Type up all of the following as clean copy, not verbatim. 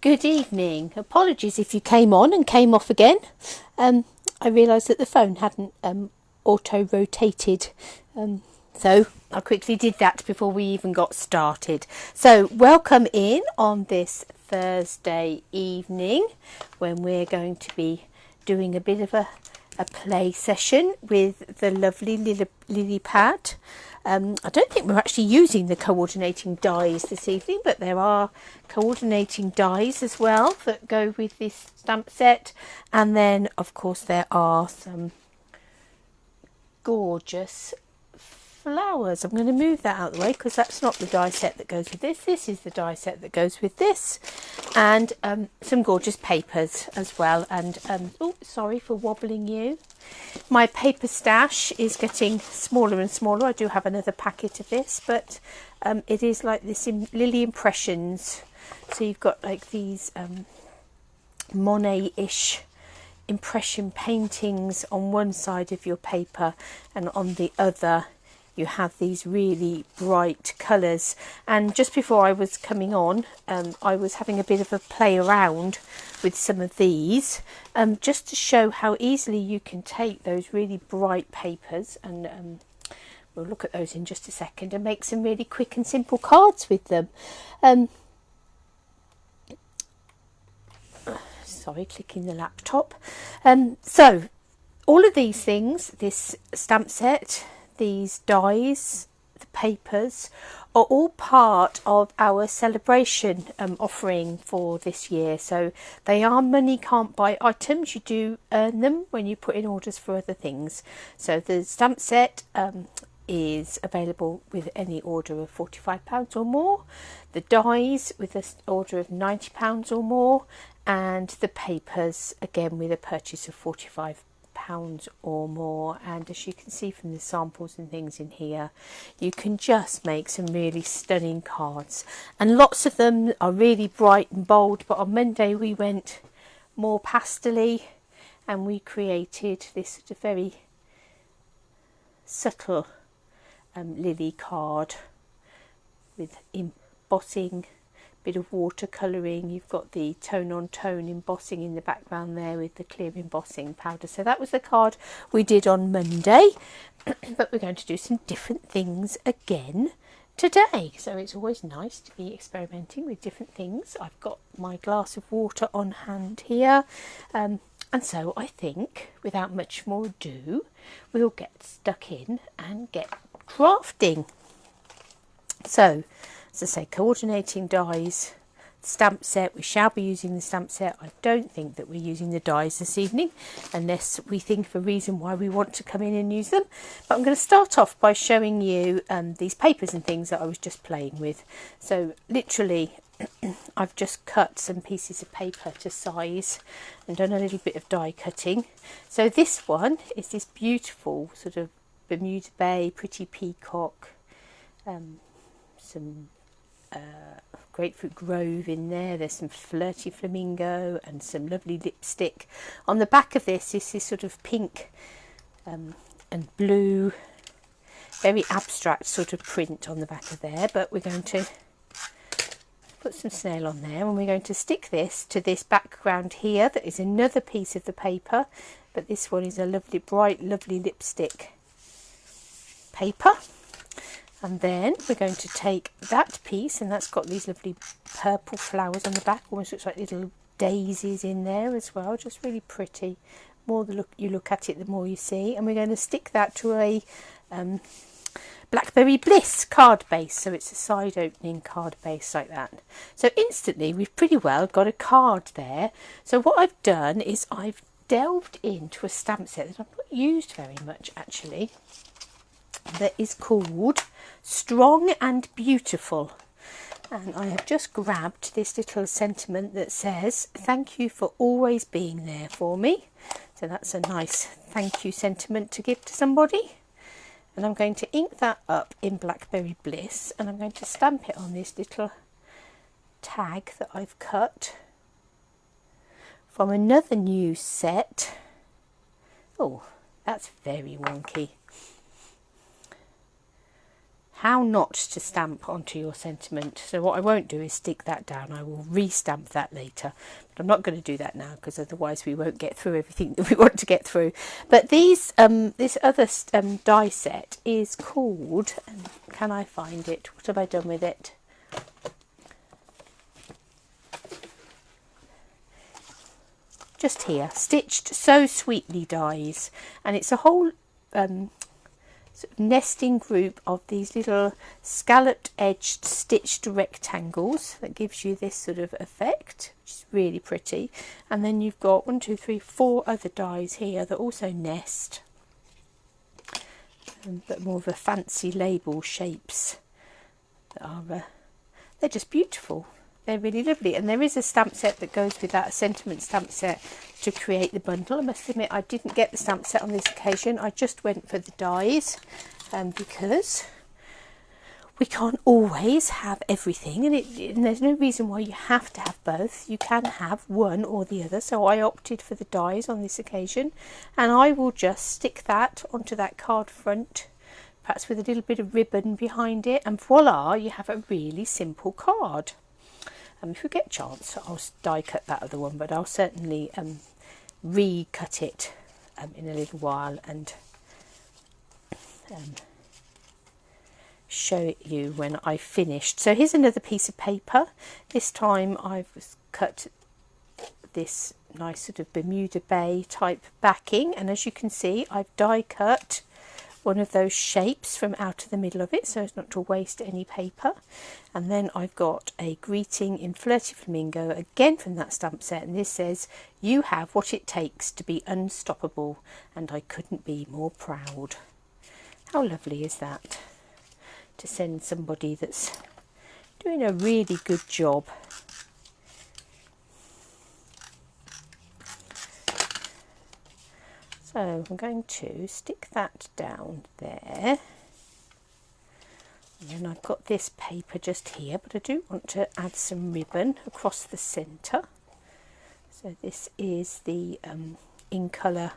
Good evening. Apologies if you came on and came off again. I realised that the phone hadn't auto-rotated, so I quickly did that before we even got started. So welcome in on this Thursday evening when we're going to be doing a bit of a play session with the lovely lily pad. I don't think we're actually using the coordinating dies this evening, but there are coordinating dies as well that go with this stamp set. And then, of course, there are some gorgeous flowers. I'm going to move that out of the way because that's not the die set that goes with this. This is the die set that goes with this. And some gorgeous papers as well. And, oh, sorry for wobbling you. My paper stash is getting smaller and smaller. I do have another packet of this, but it is like this in Lily Impressions. So you've got like these Monet-ish impression paintings on one side of your paper, and on the other you have these really bright colours. And just before I was coming on, I was having a bit of a play around with some of these, just to show how easily you can take those really bright papers, and we'll look at those in just a second, and make some really quick and simple cards with them. Sorry, clicking the laptop. So all of these things, this stamp set, these dies, the papers, are all part of our celebration offering for this year. So they are money can't buy items. You do earn them when you put in orders for other things. So the stamp set is available with any order of £45 or more, the dies with an order of £90 or more, and the papers again with a purchase of £45 or more. And as you can see from the samples and things in here, you can just make some really stunning cards, and lots of them are really bright and bold. But on Monday we went more pastel-y, and we created this sort of very subtle lily card with embossing, bit of watercolouring. You've got the tone on tone embossing in the background there with the clear embossing powder. So that was the card we did on Monday, but we're going to do some different things again today. So it's always nice to be experimenting with different things. I've got my glass of water on hand here, and so I think without much more ado we'll get stuck in and get crafting. So, as I say, coordinating dies, stamp set. We shall be using the stamp set. I don't think that we're using the dies this evening unless we think of a reason why we want to come in and use them. But I'm going to start off by showing you these papers and things that I was just playing with. So literally I've just cut some pieces of paper to size and done a little bit of die cutting. So this one is this beautiful sort of Bermuda Bay, pretty peacock, some grapefruit grove in there. There's some flirty flamingo and some lovely lipstick. On the back of this is this sort of pink and blue, very abstract sort of print on the back of there. But we're going to put some snail on there, and we're going to stick this to this background here. That is another piece of the paper, but this one is a lovely bright lovely lipstick paper. And then we're going to take that piece, and that's got these lovely purple flowers on the back, almost looks like little daisies in there as well, just really pretty. More you look at it, the more you see. And we're going to stick that to a Blackberry Bliss card base, so it's a side opening card base like that. So instantly we've pretty well got a card there. So what I've done is I've delved into a stamp set that I've not used very much actually, that is called Strong and Beautiful. And I have just grabbed this little sentiment that says, "Thank you for always being there for me." So that's a nice thank you sentiment to give to somebody. And I'm going to ink that up in Blackberry Bliss, and I'm going to stamp it on this little tag that I've cut from another new set. Oh, that's very wonky. how not to stamp onto your sentiment. So what I won't do is stick that down. I will re-stamp that later, but I'm not going to do that now because otherwise we won't get through everything that we want to get through. But these this other die set is called, and can I find it? What have I done with it? Just here, Stitched So Sweetly dies, and it's a whole sort of nesting group of these little scalloped edged stitched rectangles that gives you this sort of effect, which is really pretty. And then you've got 1, 2, 3, 4 other dies here that also nest, but more of a fancy label shapes that are they're just beautiful. They're really lovely, and there is a stamp set that goes with that, a sentiment stamp set to create the bundle. I must admit I didn't get the stamp set on this occasion. I just went for the dies because we can't always have everything, and there's no reason why you have to have both. You can have one or the other, so I opted for the dies on this occasion, and I will just stick that onto that card front, perhaps with a little bit of ribbon behind it, and voila, you have a really simple card. If we get a chance, I'll die cut that other one, but I'll certainly recut it in a little while and show it you when I've finished. So here's another piece of paper. This time I've cut this nice sort of Bermuda Bay type backing, and as you can see I've die cut one of those shapes from out of the middle of it so as not to waste any paper. And then I've got a greeting in Flirty Flamingo, again from that stamp set, and this says, "You have what it takes to be unstoppable, and I couldn't be more proud." How lovely is that, to send somebody that's doing a really good job. So I'm going to stick that down there, and then I've got this paper just here, but I do want to add some ribbon across the centre. So this is the in colour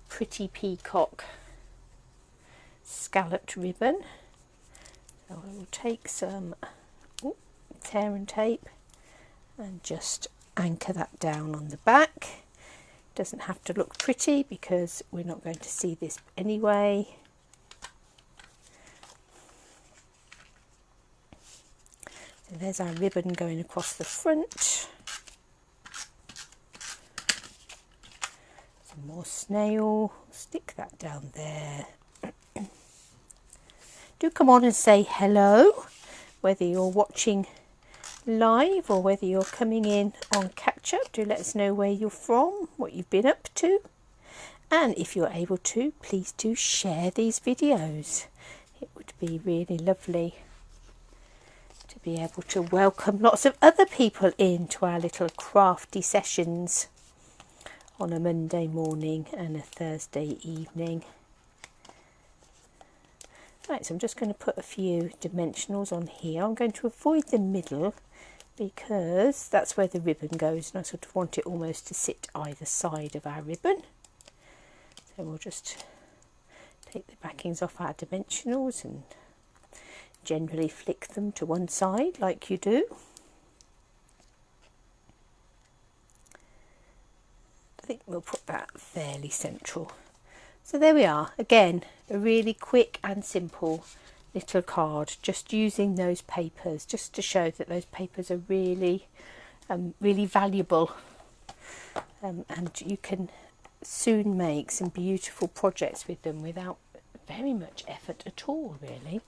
Pretty Peacock scalloped ribbon. So I will take some tear and tape and just anchor that down on the back. Doesn't have to look pretty because we're not going to see this anyway. So there's our ribbon going across the front. Some more snail. Stick that down there. Do come on and say hello, whether you're watching live or whether you're coming in on catch up. Do let us know where you're from, what you've been up to, and if you're able to, please do share these videos. It would be really lovely to be able to welcome lots of other people into our little crafty sessions on a Monday morning and a Thursday evening. Right, so I'm just going to put a few dimensionals on here. I'm going to avoid the middle because that's where the ribbon goes, and I sort of want it almost to sit either side of our ribbon. So we'll just take the backings off our dimensionals and generally flick them to one side like you do. I think we'll put that fairly central. So there we are, again a really quick and simple little card, just using those papers just to show that those papers are really really valuable, and you can soon make some beautiful projects with them without very much effort at all, really.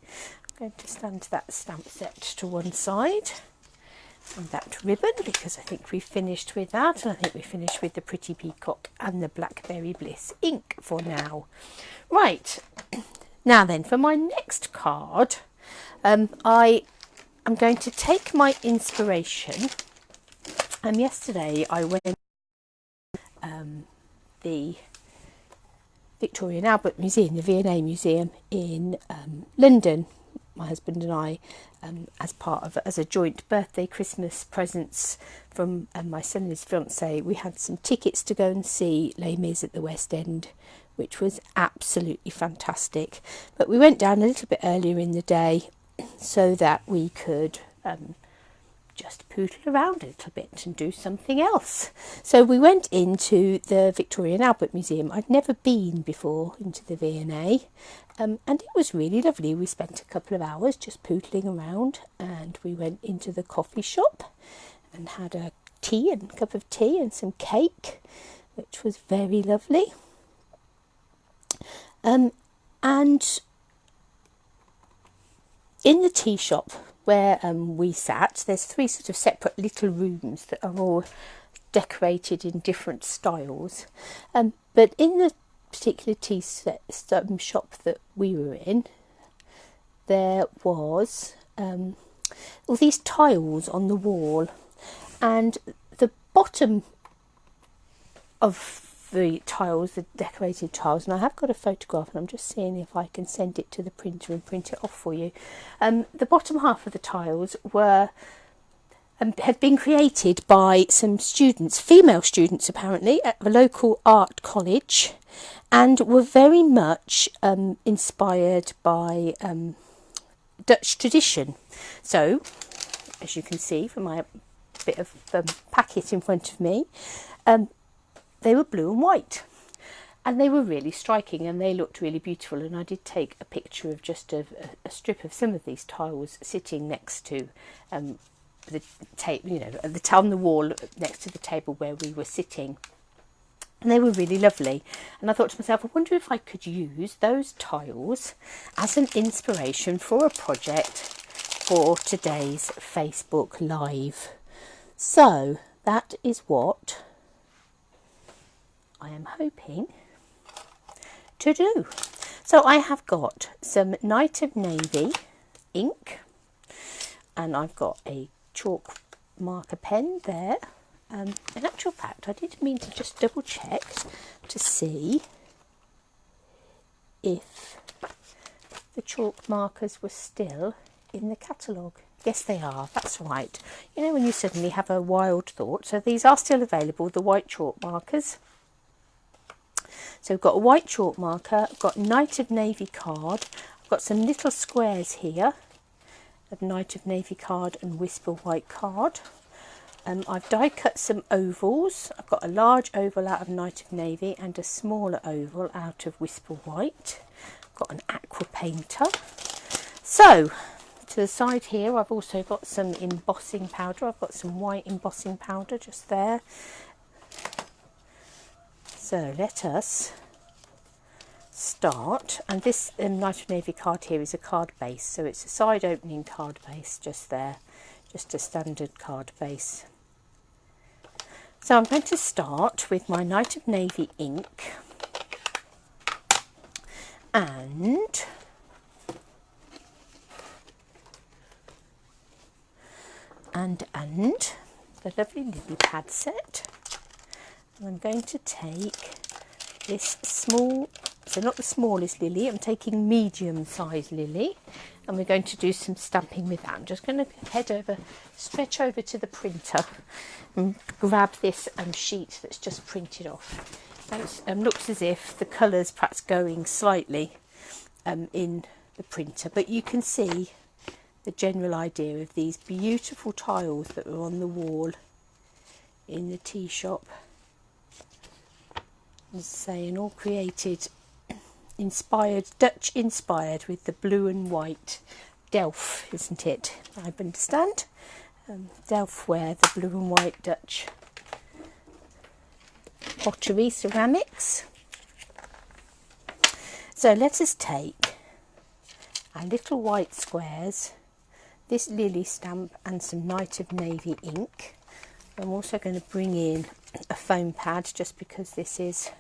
I'm going to stand that stamp set to one side and that ribbon because I think we've finished with that, and I think we've finished with the Pretty Peacock and the Blackberry Bliss ink for now. Right, now then, for my next card, I am going to take my inspiration. Yesterday I went the Victoria and Albert Museum, the V&A Museum in London. My husband and I, as a joint birthday Christmas presents from my son and his fiancée, we had some tickets to go and see Les Mis at the West End which was absolutely fantastic. But we went down a little bit earlier in the day so that we could just poodle around a little bit and do something else. So we went into the Victoria and Albert Museum. I'd never been before into the V&A, and it was really lovely. We spent a couple of hours just poodling around, and we went into the coffee shop and had a cup of tea and some cake, which was very lovely. And in the tea shop where we sat, there's 3 sort of separate little rooms that are all decorated in different styles. But in the particular tea shop that we were in, there was all these tiles on the wall, and the bottom of the tiles, the decorated tiles, and I have got a photograph and I'm just seeing if I can send it to the printer and print it off for you. The bottom half of the tiles were had been created by some students, female students apparently, at a local art college, and were very much inspired by Dutch tradition. So, as you can see from my bit of packet in front of me, they were blue and white, and they were really striking, and they looked really beautiful. And I did take a picture of just a strip of some of these tiles sitting next to the table, you know, on the wall next to the table where we were sitting, and they were really lovely. And I thought to myself, I wonder if I could use those tiles as an inspiration for a project for today's Facebook Live. So that is what I am hoping to do. So I have got some Night of Navy ink, and I've got a chalk marker pen there. In actual fact, I did mean to just double check to see if the chalk markers were still in the catalogue. Yes, they are. That's right. You know, when you suddenly have a wild thought. So these are still available, the white chalk markers. So we've got a white chalk marker, I've got Night of Navy card, I've got some little squares here of Night of Navy card and Whisper White card. I've die cut some ovals. I've got a large oval out of Night of Navy and a smaller oval out of Whisper White. I've got an aqua painter. So to the side here I've also got some embossing powder. I've got some white embossing powder just there. So let us start, and this Night of Navy card here is a card base, so it's a side opening card base just there, just a standard card base. So I'm going to start with my Night of Navy ink and the lovely lily pad set. And I'm going to take this small, so not the smallest lily, I'm taking medium sized lily, and we're going to do some stamping with that. I'm just going to stretch over to the printer and grab this sheet that's just printed off. And it looks as if the colours perhaps going slightly in the printer, but you can see the general idea of these beautiful tiles that are on the wall in the tea shop. As I say, and all created, Dutch inspired with the blue and white Delft, isn't it? I understand. Delft ware, the blue and white Dutch pottery ceramics. So let us take our little white squares, this lily stamp and some Night of Navy ink. I'm also going to bring in a foam pad just because this is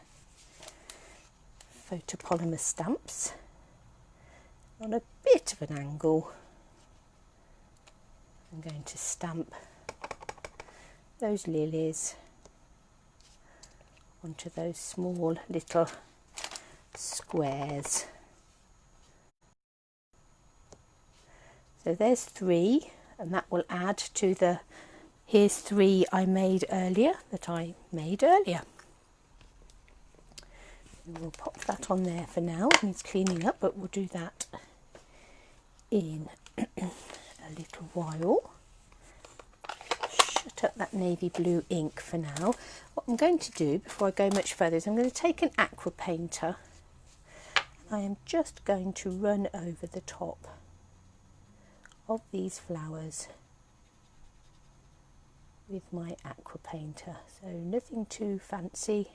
photopolymer stamps on a bit of an angle. I'm going to stamp those lilies onto those small little squares. So there's 3, and that will add to the, here's 3 I made earlier, We'll pop that on there for now. It needs cleaning up, but we'll do that in a little while. Shut up that navy blue ink for now. What I'm going to do before I go much further is I'm going to take an aqua painter. I am just going to run over the top of these flowers with my aqua painter. So nothing too fancy,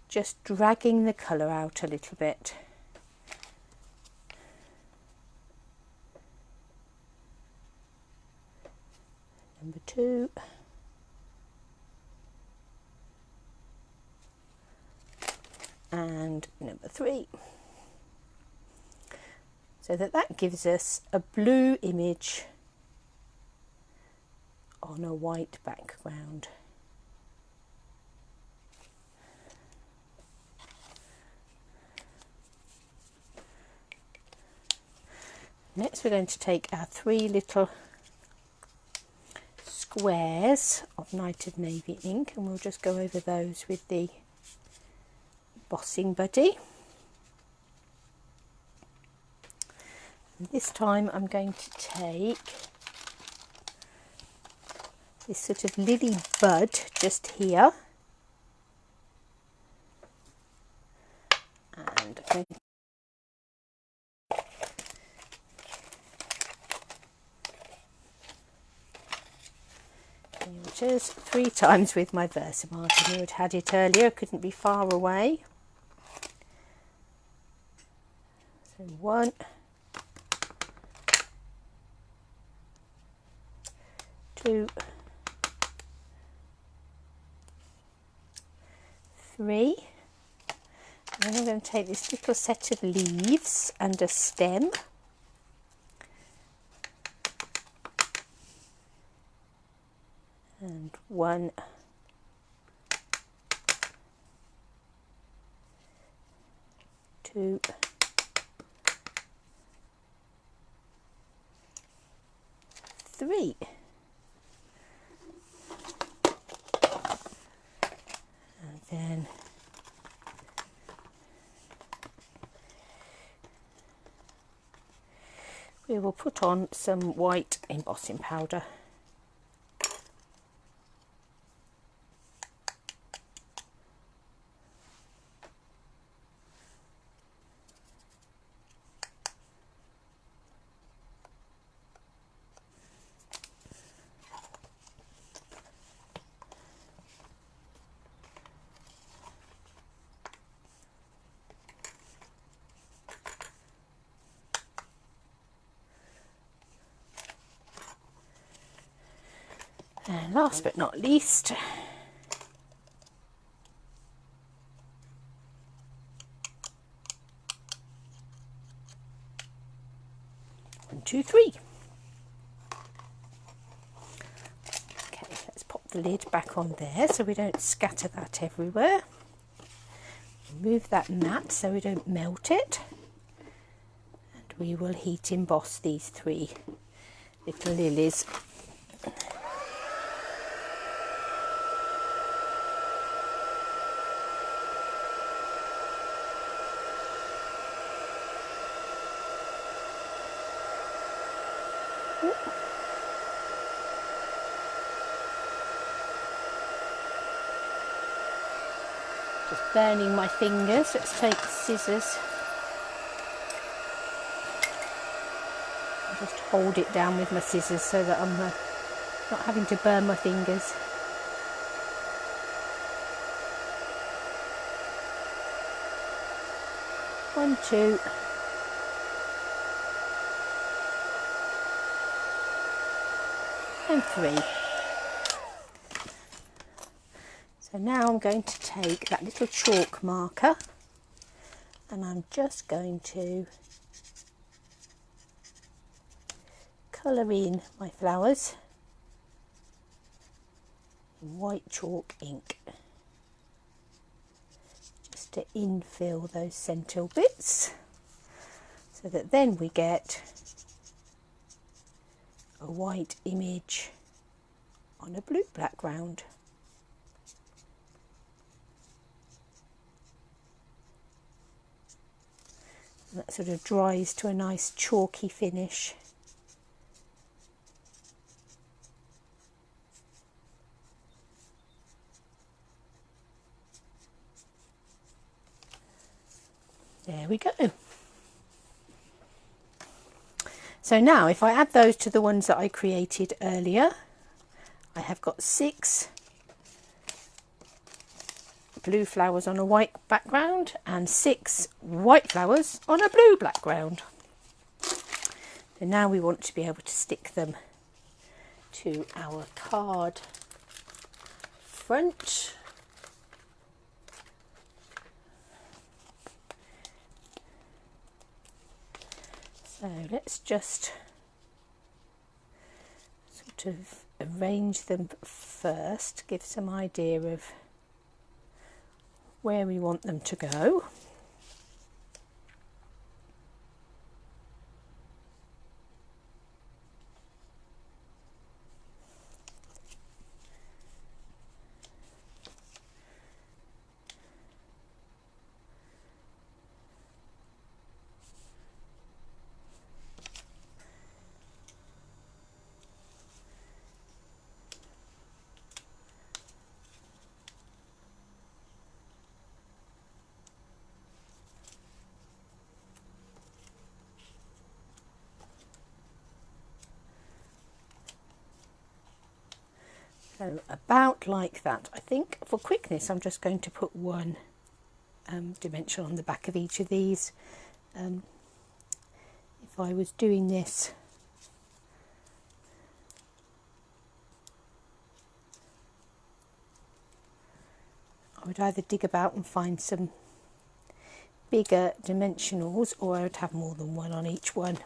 just dragging the colour out a little bit. Number 2. And number 3. So that gives us a blue image on a white background. Next we're going to take our 3 little squares of Night of Navy ink, and we'll just go over those with the embossing buddy. And this time I'm going to take this sort of lily bud just here, and I'm going to just 3 times with my Versamark. I knew I'd had it earlier, couldn't be far away. So 1, 2, 3. And then I'm going to take this little set of leaves and a stem. And 1, 2, 3. And then we will put on some white embossing powder. And last but not least, one, two, three. Okay, let's pop the lid back on there so we don't scatter that everywhere. Remove that mat so we don't melt it. And we will heat emboss these 3 little lilies. Just burning my fingers. Let's take scissors and just hold it down with my scissors so that I'm not having to burn my fingers. One, 2. And 3. So now I'm going to take that little chalk marker and I'm just going to colour in my flowers in white chalk ink, just to infill those centre bits, so that then we get a white image on a blue background. That sort of dries to a nice chalky finish. There we go. So now if I add those to the ones that I created earlier, I have got 6 blue flowers on a white background and 6 white flowers on a blue background. And now we want to be able to stick them to our card front. So let's just sort of arrange them first, give some idea of where we want them to go. So about like that. I think for quickness I'm just going to put one dimension on the back of each of these. If I was doing this I would either dig about and find some bigger dimensionals, or I would have more than one on each one.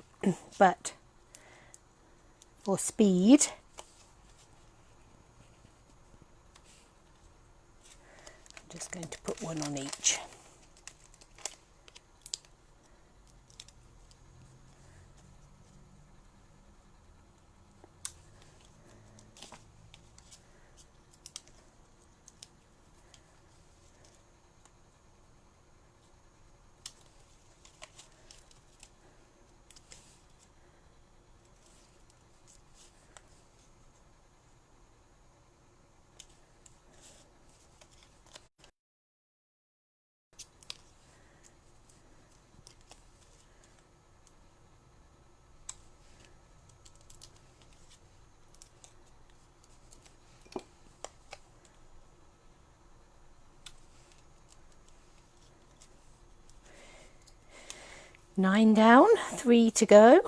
But for speed, I'm just going to put one on each. Nine down, 3 to go.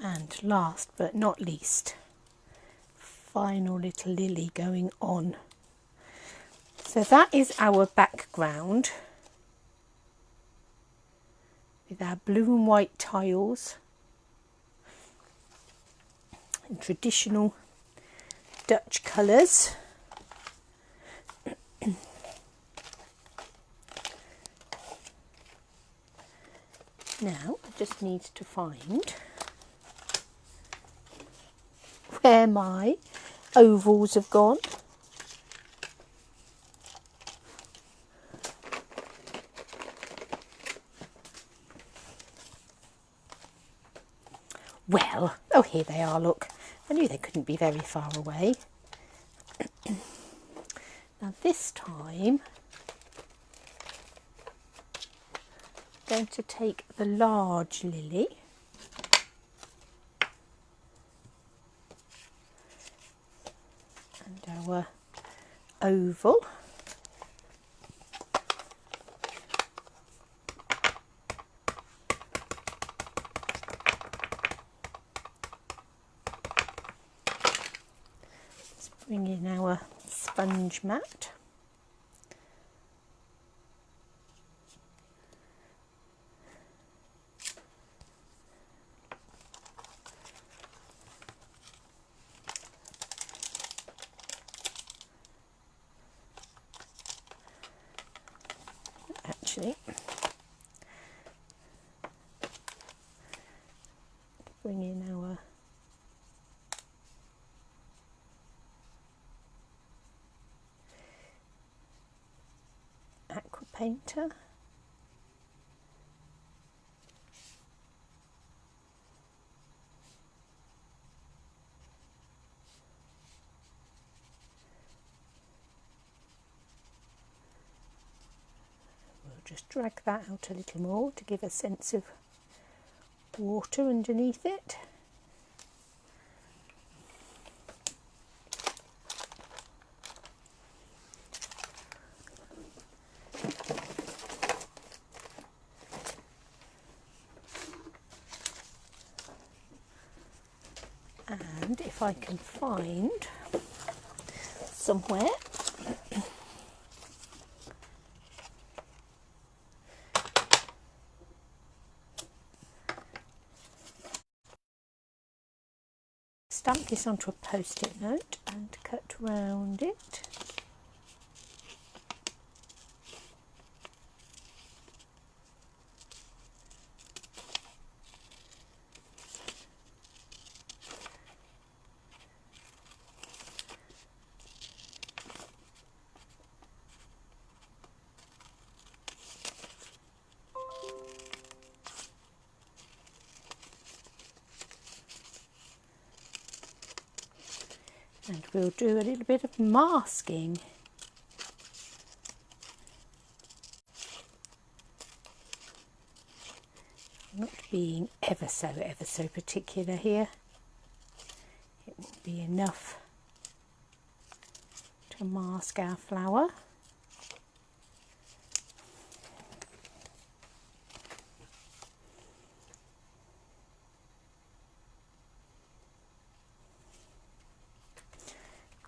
And last but not least, final little lily going on. So that is our background with our blue and white tiles and traditional Dutch colours. Now I just need to find where my ovals have gone. Well, oh, here they are, look. I knew they couldn't be very far away. Now this time I'm going to take the large lily and our oval. Let's bring in our sponge mat. painter. We'll just drag that out a little more to give a sense of water underneath it. And if I can find somewhere stamp this onto a post-it note and cut round it. And we'll do a little bit of masking. Not being ever so particular here. It will be enough to mask our flower.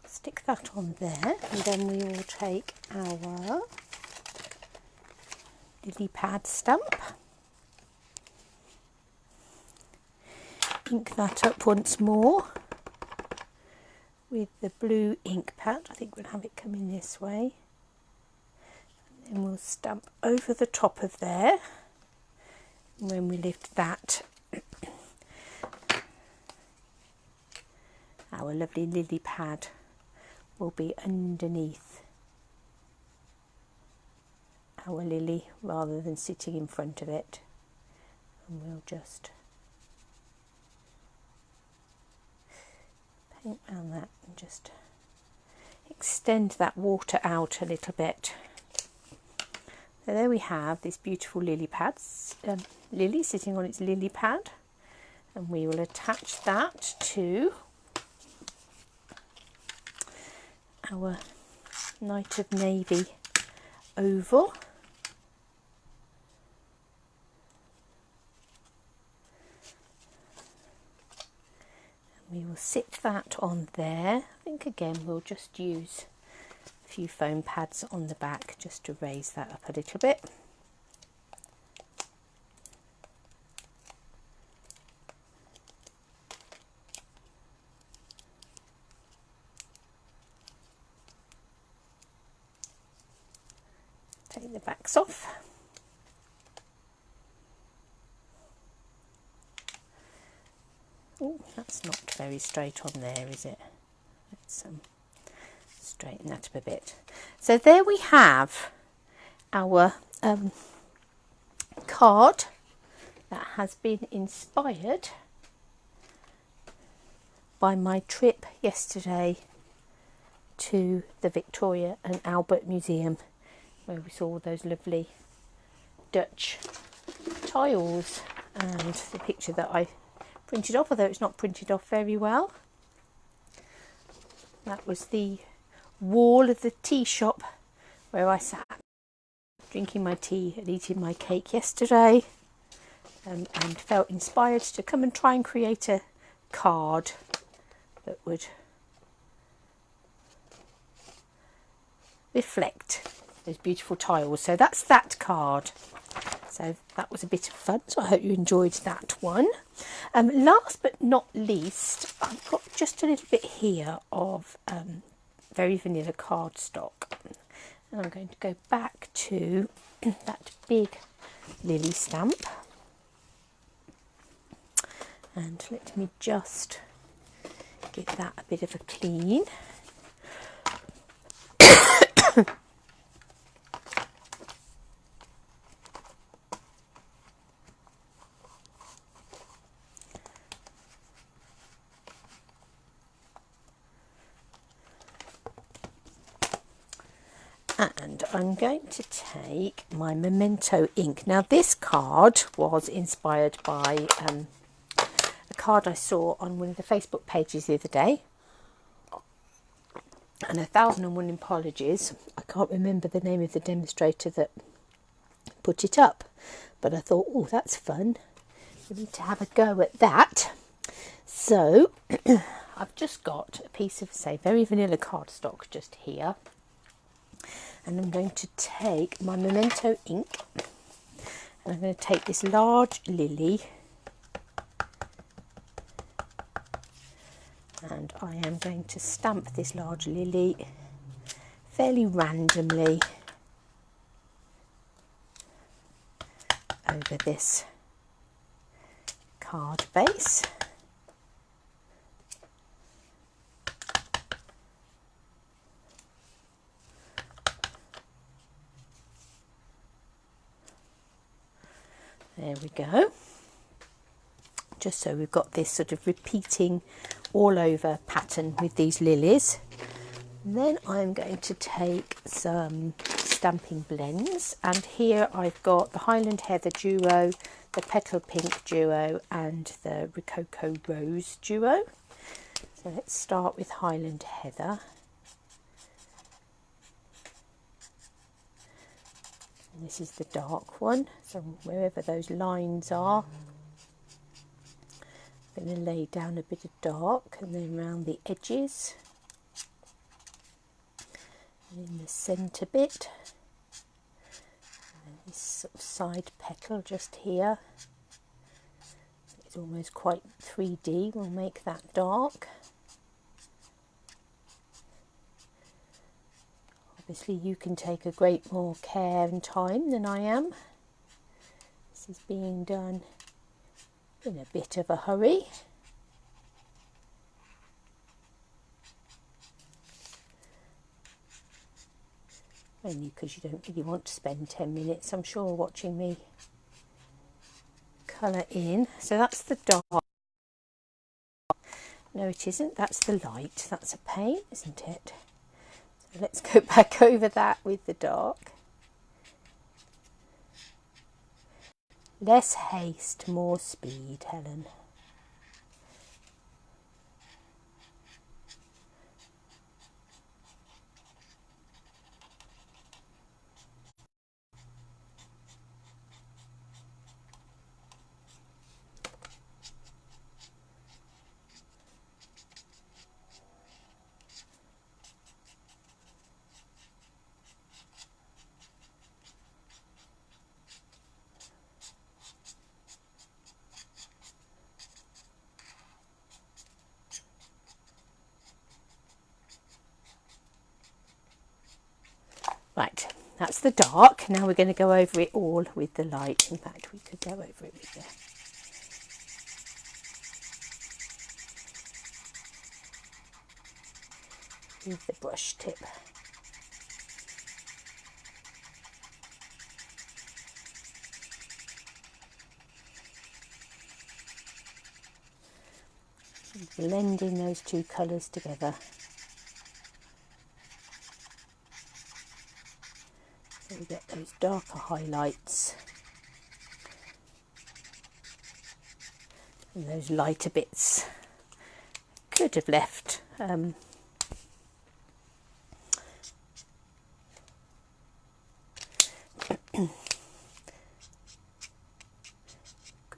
Stick that on there, and then we will take our lily pad stamp, ink that up once more with the blue ink pad. I think we'll have it coming this way, and then we'll stamp over the top of there. And when we lift that, our lovely lily pad will be underneath our lily rather than sitting in front of it. And we'll just paint around that and just extend that water out a little bit. So there we have this beautiful lily lily sitting on its lily pad, and we will attach that to our Night of Navy oval. And we will sit that on there. I think again we'll just use a few foam pads on the back just to raise that up a little bit. Take the backs off. Oh, that's not very straight on there, is it? Let's straighten that up a bit. So there we have our card that has been inspired by my trip yesterday to the Victoria and Albert Museum, where we saw those lovely Dutch tiles, and the picture that I printed off, although it's not printed off very well. That was the wall of the tea shop where I sat drinking my tea and eating my cake yesterday, and felt inspired to come and try and create a card that would reflect those beautiful tiles. So that's that card. So that was a bit of fun, so I hope you enjoyed that one. Last but not least, I've got just a little bit here of very vanilla cardstock, and I'm going to go back to that big lily stamp, and let me just give that a bit of a clean. I'm going to take my Memento ink. Now this card was inspired by a card I saw on one of the Facebook pages the other day. And 1001 Apologies. I can't remember the name of the demonstrator that put it up, but I thought, oh, that's fun. We need to have a go at that. So I've just got a piece of, say, very vanilla cardstock just here. And I'm going to take my Memento ink and I'm going to take this large lily and I am going to stamp this large lily fairly randomly over this card base. There we go. Just so we've got this sort of repeating all over pattern with these lilies. And then I'm going to take some stamping blends, and here I've got the Highland Heather duo, the Petal Pink duo and the Rococo Rose duo. So let's start with Highland Heather. And this is the dark one, so wherever those lines are, I'm going to lay down a bit of dark and then around the edges and in the centre bit. And this sort of side petal just here, it's almost quite 3D, we'll make that dark. Obviously you can take a great more care and time than I am. This is being done in a bit of a hurry. Only because you don't really want to spend 10 minutes, I'm sure, watching me colour in. So that's the dark. No, it isn't. That's the light. That's a pain, isn't it? So let's go back over that with the dark. Less haste, more speed, Helen. Right, that's the dark. Now we're going to go over it all with the light. In fact, we could go over it with the brush tip. Blending those two colours together. So we get those darker highlights and those lighter bits. Could have left could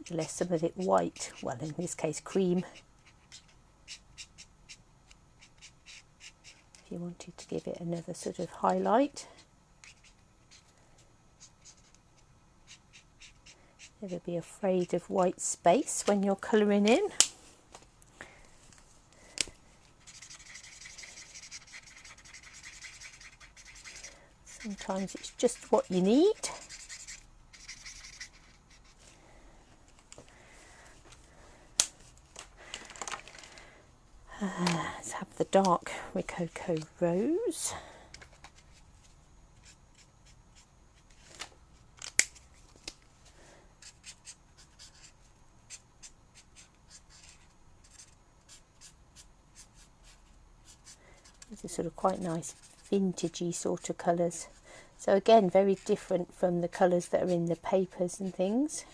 have left some of it white, well in this case cream, if you wanted to give it another sort of highlight. Never be afraid of white space when you're colouring in. Sometimes it's just what you need. Let's have the dark Rococo Rose. These are sort of quite nice vintagey sort of colours. So again, very different from the colours that are in the papers and things.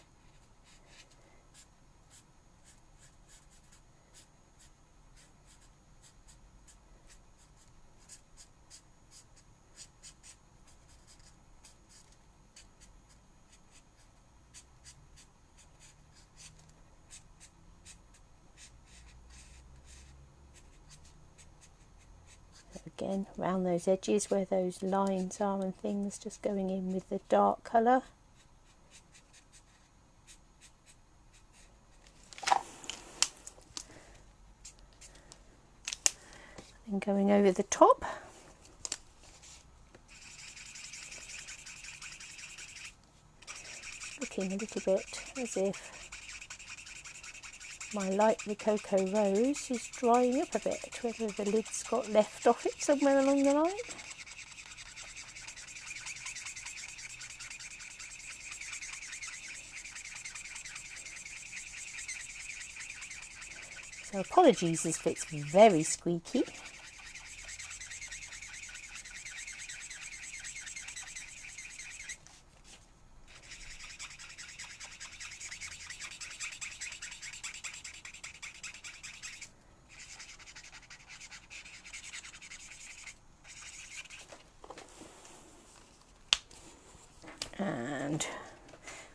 Again, around those edges where those lines are and things, just going in with the dark colour. And going over the top. Looking a little bit as if my light Rococo rose is drying up a bit, whether the lid's got left off it somewhere along the line. So apologies if it's very squeaky. And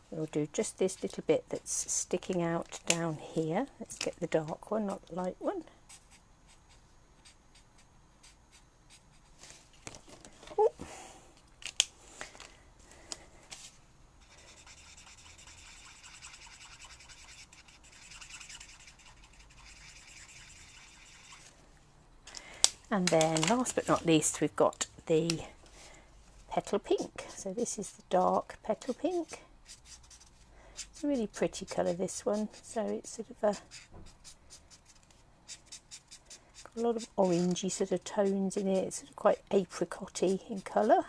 we'll do just this little bit that's sticking out down here. Let's get the dark one, not the light one. Ooh. And then last but not least, we've got the petal pink. So this is the dark petal pink. It's a really pretty colour, this one. So it's sort of got a lot of orangey sort of tones in it. It's sort of quite apricot-y in colour.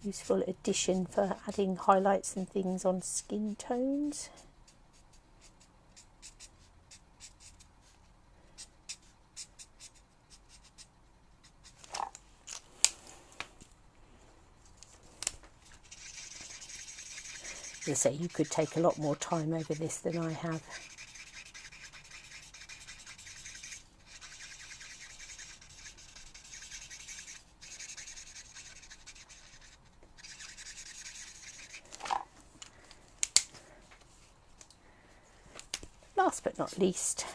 Useful addition for adding highlights and things on skin tones. As I say, you could take a lot more time over this than I have. Last but not least,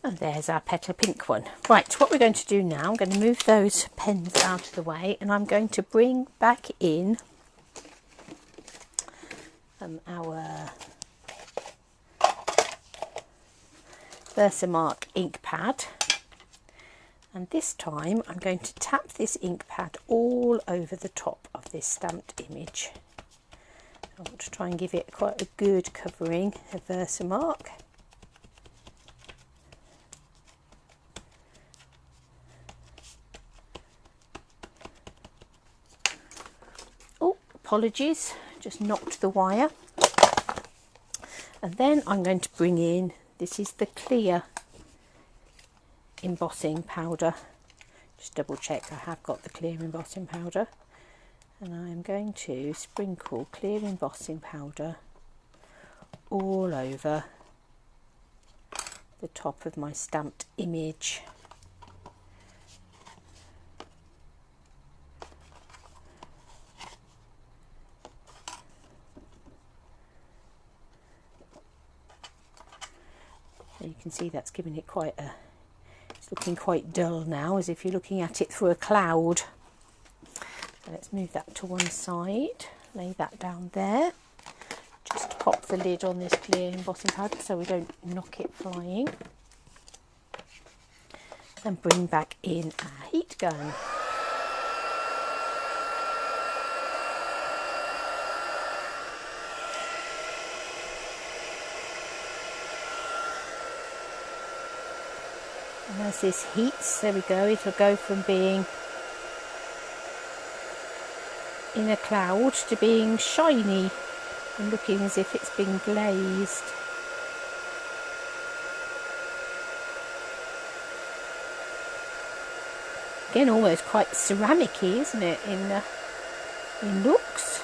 and there's our petal pink one. Right, what we're going to do now, I'm going to move those pens out of the way, and I'm going to bring back in our Versamark ink pad, and this time I'm going to tap this ink pad all over the top of this stamped image. I want to try and give it quite a good covering of Versamark. Apologies, just knocked the wire. And then I'm going to bring in, this is the clear embossing powder. Just double check I have got the clear embossing powder. And I'm going to sprinkle clear embossing powder all over the top of my stamped image. You can see that's giving it quite a, it's looking quite dull now, as if you're looking at it through a cloud. So let's move that to one side. lay that down there. Just pop the lid on this clear embossing powder so we don't knock it flying. And bring back in our heat gun. And as this heats, there we go, it'll go from being in a cloud to being shiny and looking as if it's been glazed. Again, almost quite ceramic-y, isn't it, in looks?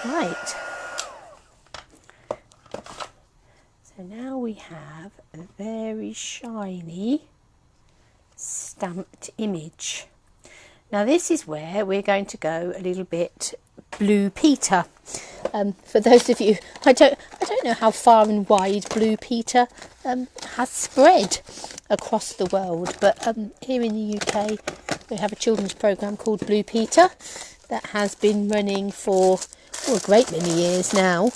Right, so now we have a very shiny stamped image. Now this is where we're going to go a little bit Blue Peter. For those of you, I don't know how far and wide Blue Peter has spread across the world, but here in the UK we have a children's programme called Blue Peter that has been running for a great many years now,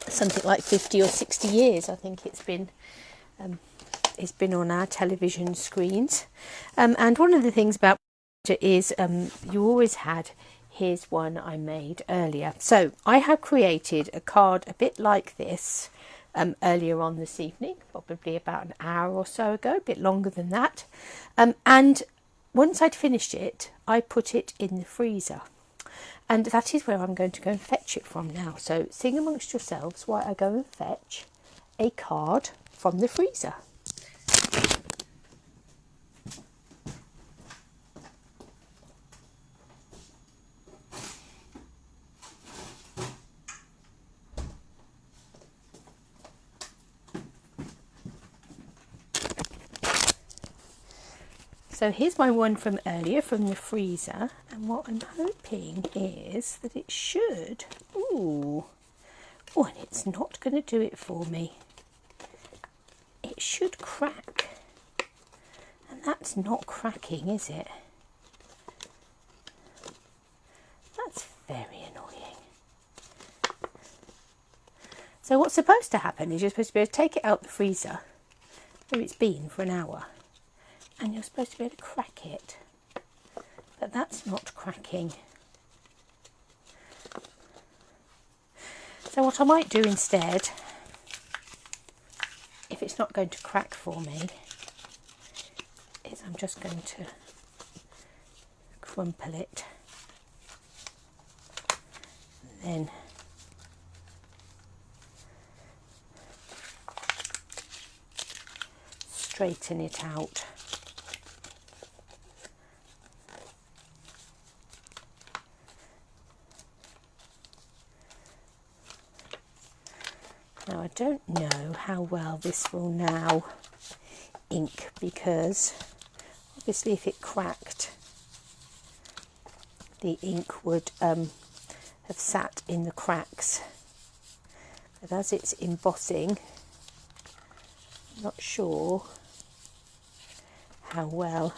something like 50 or 60 years I think it's been on our television screens. And one of the things about it is you always had, here's one I made earlier. So I have created a card a bit like this earlier on this evening, probably about an hour or so ago, a bit longer than that. And once I'd finished it, I put it in the freezer. And that is where I'm going to go and fetch it from now. So sing amongst yourselves while I go and fetch a card from the freezer. So here's my one from earlier from the freezer, and what I'm hoping is that it should, and it's not going to do it for me. It should crack, and that's not cracking, is it? That's very annoying. So what's supposed to happen is you're supposed to be able to take it out the freezer where it's been for an hour, and you're supposed to be able to crack it, but that's not cracking. So what I might do instead, if it's not going to crack for me, is I'm just going to crumple it and then straighten it out. Now I don't know how well this will now ink, because obviously if it cracked, the ink would have sat in the cracks. But as it's embossing, I'm not sure how well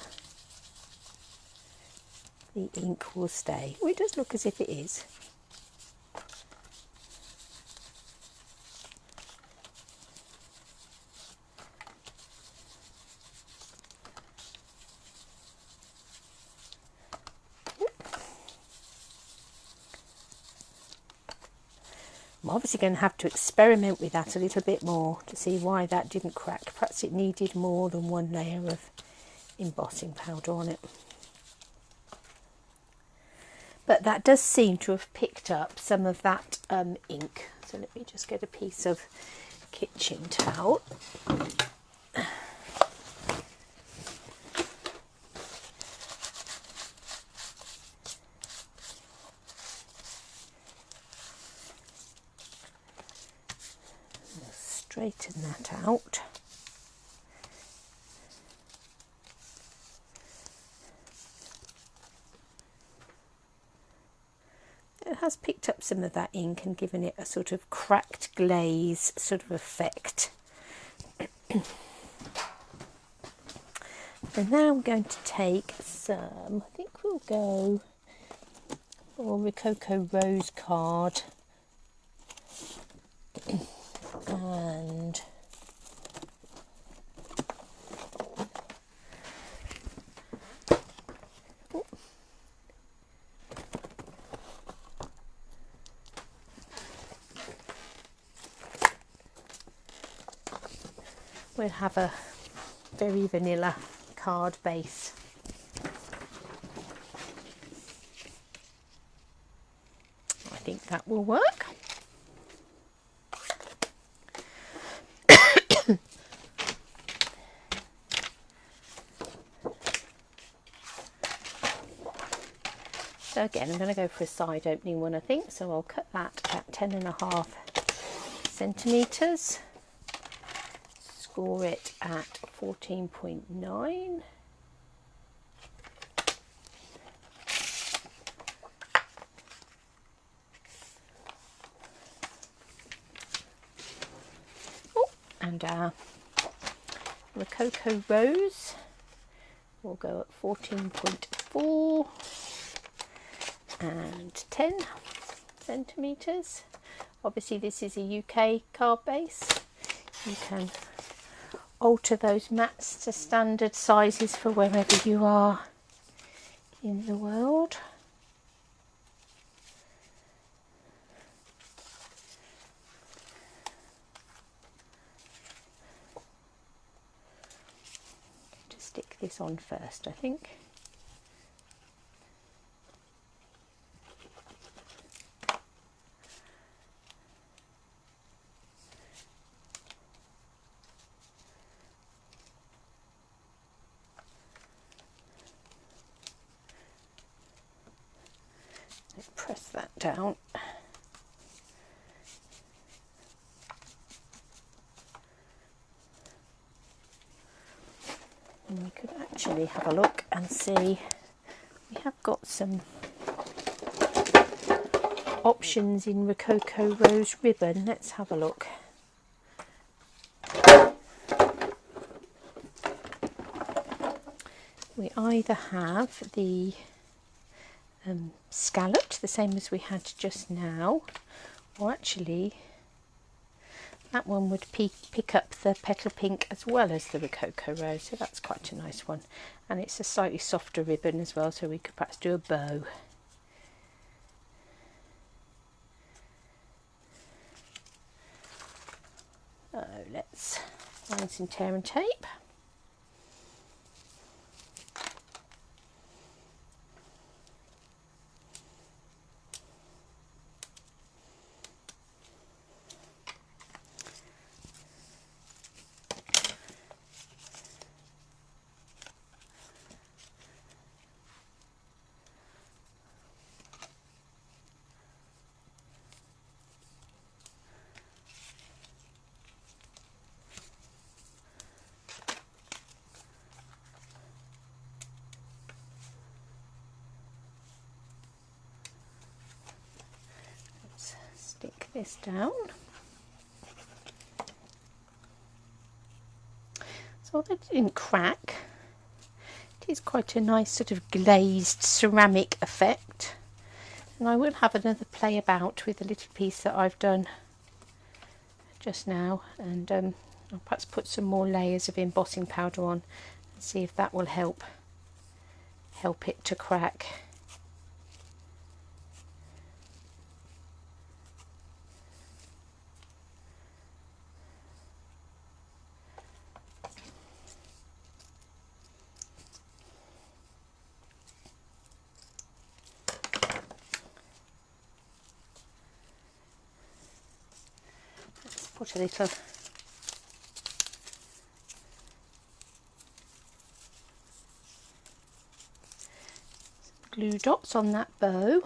the ink will stay. Well, it does look as if it is. I'm obviously going to have to experiment with that a little bit more to see why that didn't crack. Perhaps it needed more than one layer of embossing powder on it. But that does seem to have picked up some of that ink. So let me just get a piece of kitchen towel. straighten that out. It has picked up some of that ink and given it a sort of cracked glaze sort of effect. And now I'm going to take some, I think we'll go for Rococo Rose card, and we'll have a very vanilla card base. I think that will work. So again, I'm going to go for a side opening one, I think, so I'll cut that at 10.5 centimetres, score it at 14.9. And our Rococo Rose will go at 14.4 and 10 centimetres. Obviously this is a UK card base. You can alter those mats to standard sizes for wherever you are in the world. Stick this on first, I think. Let's press that down. And we could actually have a look and see, we have got some options in Rococo Rose ribbon. Let's have a look. We either have the scalloped, the same as we had just now, or actually that one would pick up the petal pink as well as the Rococo Rose, so that's quite a nice one. And it's a slightly softer ribbon as well, so we could perhaps do a bow. So let's find some tear and tape. Stick this down. So that didn't crack. It is quite a nice sort of glazed ceramic effect. And I will have another play about with the little piece that I've done just now, and I'll perhaps put some more layers of embossing powder on and see if that will help it to crack. Put a little glue dots on that bow.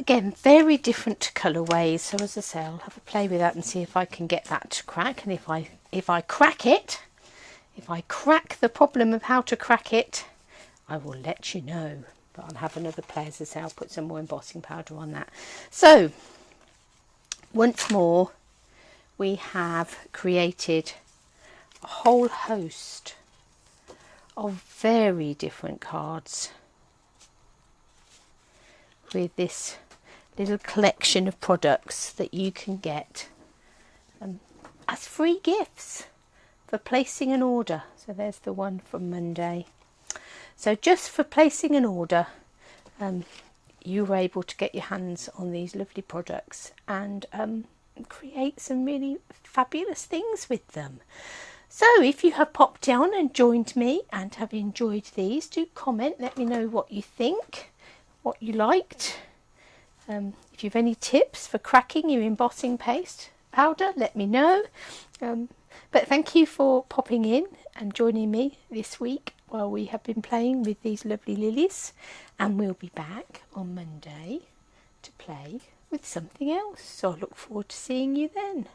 again, very different colourways. So as I say, I'll have a play with that and see if I can get that to crack. And if I crack it, if I crack the problem of how to crack it, I will let you know. But I'll have another play, as I say, I'll put some more embossing powder on that. So once more, we have created a whole host of very different cards with this little collection of products that you can get as free gifts for placing an order. So there's the one from Monday. So just for placing an order, you were able to get your hands on these lovely products and create some really fabulous things with them. So if you have popped down and joined me and have enjoyed these, do comment, let me know what you think, what you liked. If you have any tips for cracking your embossing paste powder, let me know. But thank you for popping in and joining me this week while we have been playing with these lovely lilies, and we'll be back on Monday to play with something else. So I look forward to seeing you then.